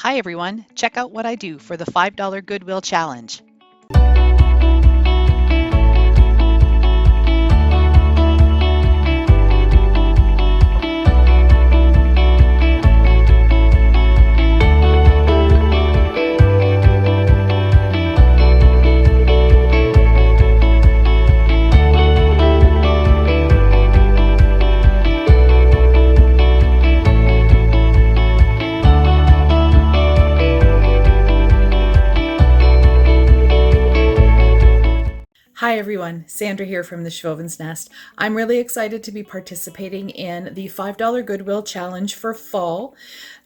Hi everyone, check out what I do for the $5 Goodwill challenge. Hi everyone, Sandra here from the Schwoven's Nest. I'm really excited to be participating in the $5 Goodwill Challenge for fall,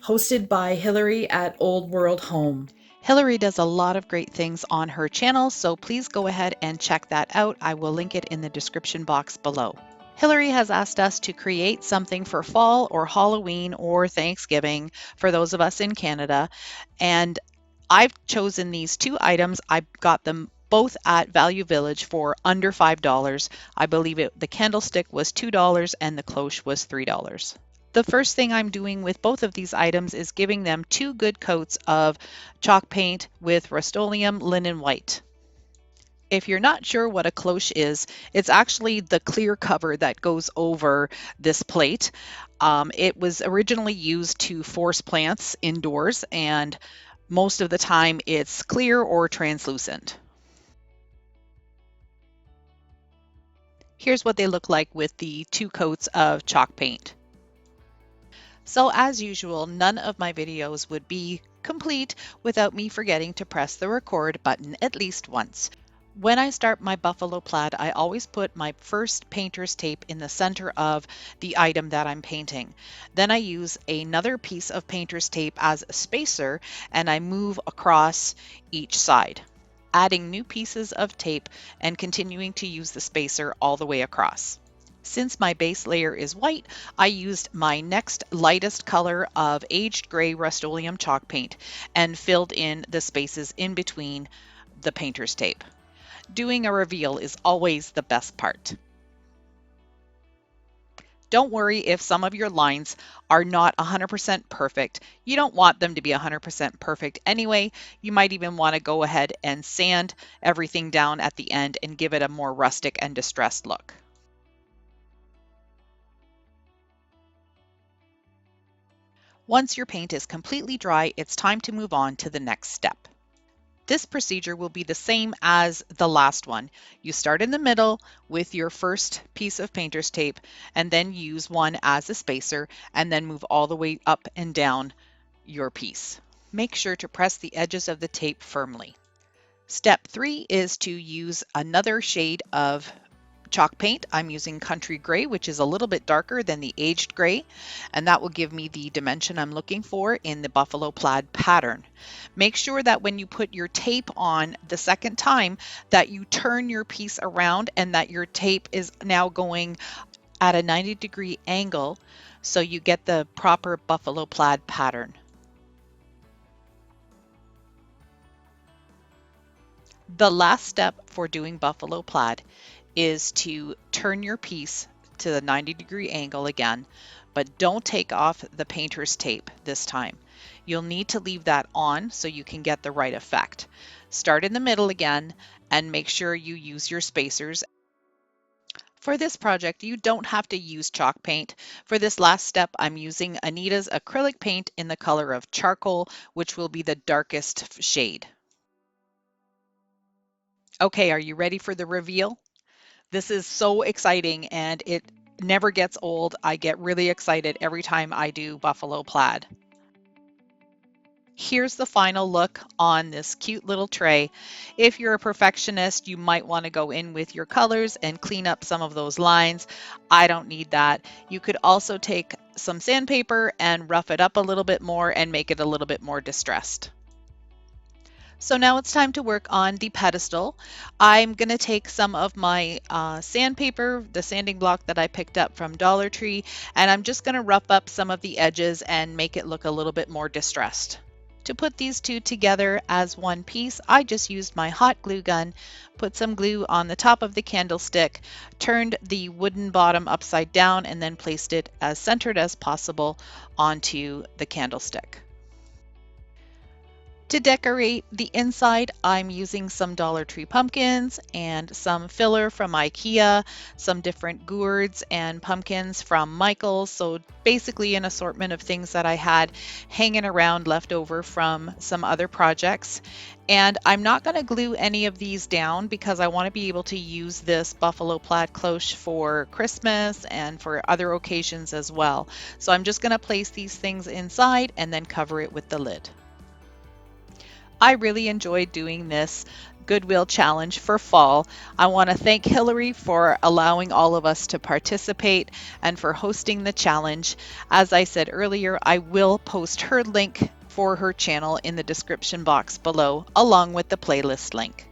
hosted by Hilary at Old World Home. Hilary does a lot of great things on her channel, so please go ahead and check that out. I will link it in the description box below. Hilary has asked us to create something for fall or Halloween or Thanksgiving for those of us in Canada, and I've chosen these two items. I got them both at Value Village for under $5. I believe the candlestick was $2 and the cloche was $3. The first thing I'm doing with both of these items is giving them two good coats of chalk paint with Rust-Oleum Linen White. If you're not sure what a cloche is, it's actually the clear cover that goes over this plate. It was originally used to force plants indoors, and most of the time it's clear or translucent. Here's what they look like with the two coats of chalk paint. So as usual, none of my videos would be complete without me forgetting to press the record button at least once. When I start my buffalo plaid, I always put my first painter's tape in the center of the item that I'm painting. Then I use another piece of painter's tape as a spacer and I move across each side, adding new pieces of tape and continuing to use the spacer all the way across. Since my base layer is white, I used my next lightest color of aged gray Rust-Oleum chalk paint and filled in the spaces in between the painter's tape. Doing a reveal is always the best part. Don't worry if some of your lines are not 100% perfect. You don't want them to be 100% perfect anyway. You might even want to go ahead and sand everything down at the end and give it a more rustic and distressed look. Once your paint is completely dry, it's time to move on to the next step. This procedure will be the same as the last one. You start in the middle with your first piece of painter's tape and then use one as a spacer and then move all the way up and down your piece. Make sure to press the edges of the tape firmly. Step 3 is to use another shade of chalk paint. I'm using Country Gray, which is a little bit darker than the aged gray, and that will give me the dimension I'm looking for in the buffalo plaid pattern. Make sure that when you put your tape on the second time that you turn your piece around and that your tape is now going at a 90-degree angle so you get the proper buffalo plaid pattern. The last step for doing buffalo plaid is to turn your piece to the 90-degree angle again, but don't take off the painter's tape this time. You'll need to leave that on so you can get the right effect. Start in the middle again and make sure you use your spacers. For this project, you don't have to use chalk paint. For this last step, I'm using Anita's acrylic paint in the color of charcoal, which will be the darkest shade. Okay, are you ready for the reveal? This is so exciting and it never gets old. I get really excited every time I do buffalo plaid. Here's the final look on this cute little tray. If you're a perfectionist, you might want to go in with your colors and clean up some of those lines. I don't need that. You could also take some sandpaper and rough it up a little bit more and make it a little bit more distressed. So now it's time to work on the pedestal. I'm going to take some of my sandpaper, the sanding block that I picked up from Dollar Tree, and I'm just going to rough up some of the edges and make it look a little bit more distressed. To put these two together as one piece, I just used my hot glue gun, put some glue on the top of the candlestick, turned the wooden bottom upside down, and then placed it as centered as possible onto the candlestick. To decorate the inside, I'm using some Dollar Tree pumpkins and some filler from IKEA, some different gourds and pumpkins from Michael's. So basically an assortment of things that I had hanging around left over from some other projects. And I'm not going to glue any of these down because I want to be able to use this buffalo plaid cloche for Christmas and for other occasions as well. So I'm just going to place these things inside and then cover it with the lid. I really enjoyed doing this Goodwill challenge for fall. I want to thank Hilary for allowing all of us to participate and for hosting the challenge. As I said earlier, I will post her link for her channel in the description box below, along with the playlist link.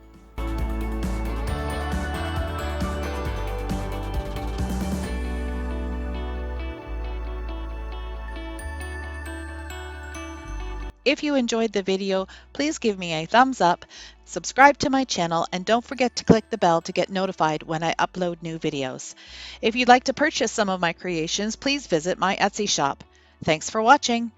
If you enjoyed the video, please give me a thumbs up, subscribe to my channel, and don't forget to click the bell to get notified when I upload new videos. If you'd like to purchase some of my creations, please visit my Etsy shop. Thanks for watching.